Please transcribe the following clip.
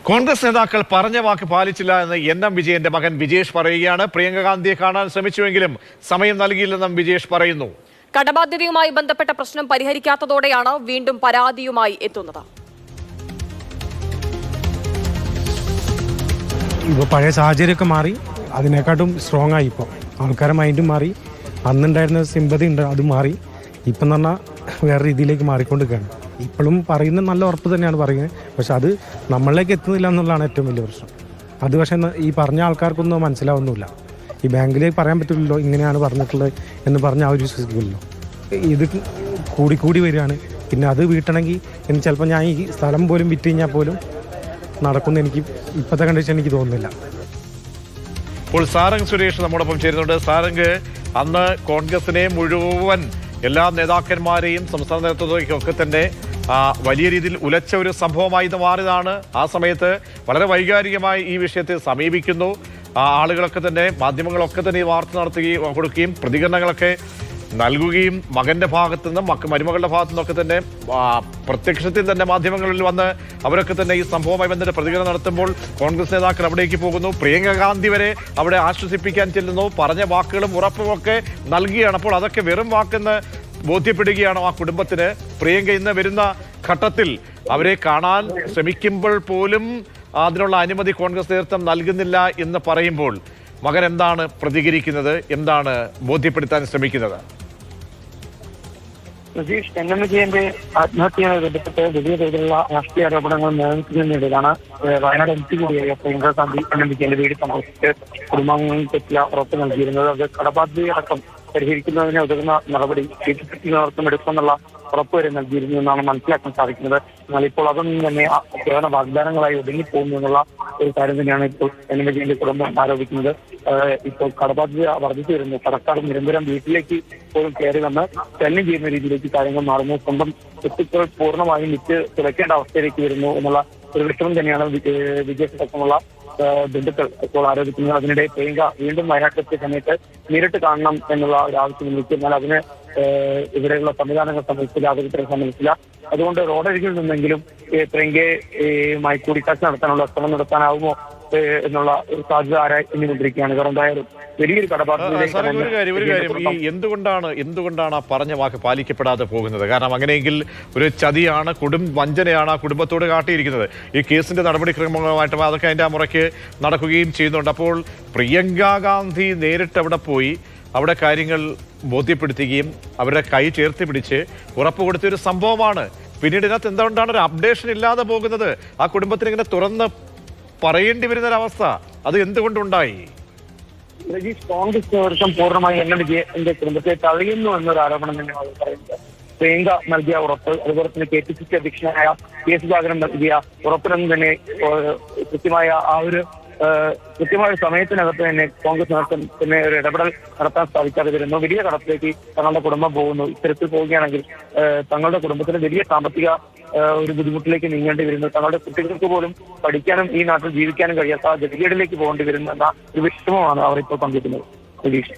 കോൺഗ്രസ് നേതാക്കൾ പറഞ്ഞ വാക്ക് പാലിച്ചില്ല എന്ന് എൻ.എം. വിജയന്റെ മകൻ വിജേഷ് പറയുകയാണ്. പ്രിയങ്ക ഗാന്ധിയെ കാണാൻ ശ്രമിച്ചുവെങ്കിലും സമയം നൽകിയില്ലെന്നും വിജേഷ് പറയുന്നു. കടബാധ്യതയുമായി ബന്ധപ്പെട്ട പ്രശ്നം പരിഹരിക്കാത്തതോടെയാണ് വീണ്ടും പരാതിയുമായി എത്തുന്നത്. ഇപ്പോൾ പഴയ സാഹചര്യമൊക്കെ മാറി, അതിനെക്കാട്ടും സ്ട്രോങ് ആയി. ഇപ്പോൾ ആൾക്കാരുടെ മൈൻഡും മാറി, അന്നുണ്ടായിരുന്ന സിമ്പതി ഉണ്ട്, അത് മാറി. ഇപ്പം എന്ന് പറഞ്ഞാൽ വേറെ രീതിയിലേക്ക് മാറിക്കൊണ്ടിരിക്കുകയാണ്. ഇപ്പോഴും പറയുന്ന നല്ല ഉറപ്പ് തന്നെയാണ് പറയുന്നത്, പക്ഷെ അത് നമ്മളിലേക്ക് എത്തുന്നില്ല എന്നുള്ളതാണ് ഏറ്റവും വലിയ പ്രശ്നം. അത് പക്ഷേ ഈ പറഞ്ഞ ആൾക്കാർക്കൊന്നും മനസ്സിലാവുന്നില്ല. ഈ ബാങ്കിലേക്ക് പറയാൻ പറ്റില്ലല്ലോ ഇങ്ങനെയാണ് പറഞ്ഞിട്ടുള്ളത് എന്ന് പറഞ്ഞ് അവർ വിശ്വസിക്കില്ലല്ലോ. ഇത് കൂടിക്കൂടി വരികയാണ്. പിന്നെ അത് വീട്ടണമെങ്കിൽ ചിലപ്പോൾ ഞാൻ ഈ സ്ഥലം പോലും വിറ്റ് കഴിഞ്ഞാൽ പോലും നടക്കുന്ന എനിക്ക് ഇപ്പോഴത്തെ കണ്ടീഷൻ എനിക്ക് തോന്നുന്നില്ല. ഇപ്പോൾ സാരംഗ് സുരേഷ് നമ്മോടൊപ്പം ചേരുന്നുണ്ട്. സാരംഗ്, അന്ന് കോൺഗ്രസിനെ മുഴുവൻ എല്ലാ നേതാക്കന്മാരെയും സംസ്ഥാന നേതൃത്വത്തിലേക്കൊക്കെ തന്നെ വലിയ രീതിയിൽ ഉലച്ച ഒരു സംഭവമായി ഇത് മാറിയതാണ്. ആ സമയത്ത് വളരെ വൈകാരികമായി ഈ വിഷയത്തെ സമീപിക്കുന്നു. ആളുകളൊക്കെ തന്നെ, മാധ്യമങ്ങളൊക്കെ തന്നെ ഈ വാർത്ത നടത്തുകയും കൊടുക്കുകയും പ്രതികരണങ്ങളൊക്കെ നൽകുകയും മകന്റെ ഭാഗത്തു നിന്നും മരുമകളുടെ ഭാഗത്തു നിന്നൊക്കെ തന്നെ പ്രത്യക്ഷത്തിൽ തന്നെ മാധ്യമങ്ങളിൽ വന്ന് അവരൊക്കെ തന്നെ ഈ സംഭവവുമായി ബന്ധപ്പെട്ട് പ്രതികരണം നടത്തുമ്പോൾ കോൺഗ്രസ് നേതാക്കൾ അവിടേക്ക് പോകുന്നു. പ്രിയങ്ക ഗാന്ധി വരെ അവിടെ ആശ്വസിപ്പിക്കാൻ ചെല്ലുന്നു. പറഞ്ഞ വാക്കുകളും ഉറപ്പുമൊക്കെ നൽകുകയാണ്. അപ്പോൾ അതൊക്കെ വെറും വാക്കെന്ന് ബോധ്യപ്പെടുകയാണോ ആ കുടുംബത്തിന്? പ്രിയങ്ക ഇന്ന് വരുന്ന ഘട്ടത്തിൽ അവരെ കാണാൻ ശ്രമിക്കുമ്പോൾ പോലും അതിനുള്ള അനുമതി കോൺഗ്രസ് നേതൃത്വം നൽകുന്നില്ല എന്ന് പറയുമ്പോൾ മകൻ എന്താണ് പ്രതികരിക്കുന്നത്, എന്താണ് ബോധ്യപ്പെടുത്താൻ ശ്രമിക്കുന്നത്? പ്രതീഷ്, എൻ.എം. വിജയന്റെ ആത്മഹത്യയുമായി ബന്ധപ്പെട്ട് വലിയ തോതിലുള്ള രാഷ്ട്രീയ ആരോപണങ്ങൾ നിലനിൽക്കുന്നതിനിടയിലാണ് വയനാട് എം പി കൂടിയായ പ്രിയങ്ക ഗാന്ധി എൻ.എം. വിജയന്റെ വീട് സന്ദർശിച്ച് കുടുംബാംഗങ്ങൾക്ക് ഉറപ്പ് നൽകിയിരുന്നത്. അത് കടബാധ്യതയടക്കം പരിഹരിക്കുന്നതിന് ഉതകുന്ന നടപടി നേതൃത്വം എടുക്കുമെന്നുള്ള ഉറപ്പ് വരെ നൽകിയിരുന്നു എന്നാണ് മനസ്സിലാക്കാൻ സാധിക്കുന്നത്. എന്നാൽ ഇപ്പോൾ അതൊന്നും തന്നെ കേവല വാഗ്ദാനങ്ങളായി ഒതുങ്ങിപ്പോകുന്നു എന്നുള്ള ഒരു കാര്യം തന്നെയാണ് ഇപ്പോൾ എൻ.എം. വിജയന്റെ കുടുംബം ആരോപിക്കുന്നത്. ഇപ്പോൾ കടബാധ്യത വർദ്ധിച്ചു വരുന്നു. കടക്കാർ നിരന്തരം വീട്ടിലേക്ക് പോലും കയറി വന്ന് ശല്യം ചെയ്യുന്ന രീതിയിലേക്ക് കാര്യങ്ങൾ മാറുന്നു. സ്വന്തം സ്വത്തുക്കൾ പൂർണ്ണമായും വിറ്റ് തുറക്കേണ്ട അവസ്ഥയിലേക്ക് വരുന്നു എന്നുള്ള ഒരു വിഷമം തന്നെയാണ് വിജയത്തിനൊപ്പമുള്ള ബന്ധുക്കൾ ഇപ്പോൾ ആരോപിക്കുന്നത്. അതിനിടെ പ്രിയങ്ക വീണ്ടും വയനാട്ടിലെത്തിയ സമയത്ത് നേരിട്ട് കാണണം എന്നുള്ള ഒരു ആവശ്യം ഉന്നയിച്ചു. എന്നാൽ അതിന് ഇവിടെയുള്ള സംവിധാനങ്ങൾ സമ്മതിച്ചില്ല, അധികൃതരെ സമ്മതിച്ചില്ല. അതുകൊണ്ട് റോഡരികിൽ നിന്നെങ്കിലും പ്രിയങ്കയുമായി കൂടിക്കാഴ്ച നടത്താനുള്ള ശ്രമം നടത്താനാവുമോ എന്നുള്ള ഒരു സാധ്യത ആരാഞ്ഞുകൊണ്ടിരിക്കുകയാണ്. കാരണം എന്തായാലും വലിയൊരു എന്തുകൊണ്ടാണ് ആ പറഞ്ഞ വാക്ക് പാലിക്കപ്പെടാതെ പോകുന്നത്? കാരണം അങ്ങനെയെങ്കിൽ ഒരു ചതിയാണ്, വഞ്ചനയാണ് ആ കുടുംബത്തോട് കാട്ടിയിരിക്കുന്നത്. ഈ കേസിന്റെ നടപടിക്രമങ്ങളുമായിട്ട് അതൊക്കെ അതിന്റെ മുറയ്ക്ക് നടക്കുകയും ചെയ്യുന്നുണ്ട്. അപ്പോൾ പ്രിയങ്ക ഗാന്ധി നേരിട്ട് അവിടെ പോയി അവിടെ കാര്യങ്ങൾ ബോധ്യപ്പെടുത്തുകയും അവരുടെ കൈ ചേർത്ത് പിടിച്ച് ഉറപ്പ് കൊടുത്തൊരു സംഭവമാണ്. പിന്നീട് ഇതിനകത്ത് എന്തുകൊണ്ടാണ് ഒരു അപ്ഡേഷൻ ഇല്ലാതെ പോകുന്നത്? ആ കുടുംബത്തിന് ഇങ്ങനെ തുറന്ന് പറയേണ്ടി വരുന്നൊരവസ്ഥ അത് എന്തുകൊണ്ടുണ്ടായി? കോൺഗ്രസ് നേതൃത്വം പൂർണ്ണമായി എൻ.എം. വിജയന്റെ കുടുംബത്തെ തഴയുന്നു എന്നൊരു ആരോപണം തന്നെ അവർ പറയുന്നത്. പ്രിയങ്ക നൽകിയ ഉറപ്പ്, അതുപോലെ തന്നെ KPCC അധ്യക്ഷനായ കെ സുധാകരൻ നൽകിയ ഉറപ്പിനൊന്നും തന്നെ കൃത്യമായ സമയത്തിനകത്ത് തന്നെ കോൺഗ്രസ് നേതൃത്വത്തിന് ഒരു ഇടപെടൽ നടത്താൻ സാധിക്കാതെ വരുന്നു. വലിയ കടത്തിലേക്ക് തങ്ങളുടെ കുടുംബം പോകുന്നു. ഇത്തരത്തിൽ പോവുകയാണെങ്കിൽ തങ്ങളുടെ കുടുംബത്തിന് വലിയ സാമ്പത്തിക ഒരു ബുദ്ധിമുട്ടിലേക്ക് നീങ്ങേണ്ടി വരുന്നു. തങ്ങളുടെ കുട്ടികൾക്ക് പോലും പഠിക്കാനും ഈ നാട്ടിൽ ജീവിക്കാനും കഴിയാത്ത ഗതികേടിലേക്ക് പോകേണ്ടി വരുന്നു എന്ന ഒരു വിഷമമാണ് അവർ ഇപ്പോൾ പങ്കുവയ്ക്കുന്നത്. പ്രതീക്ഷ.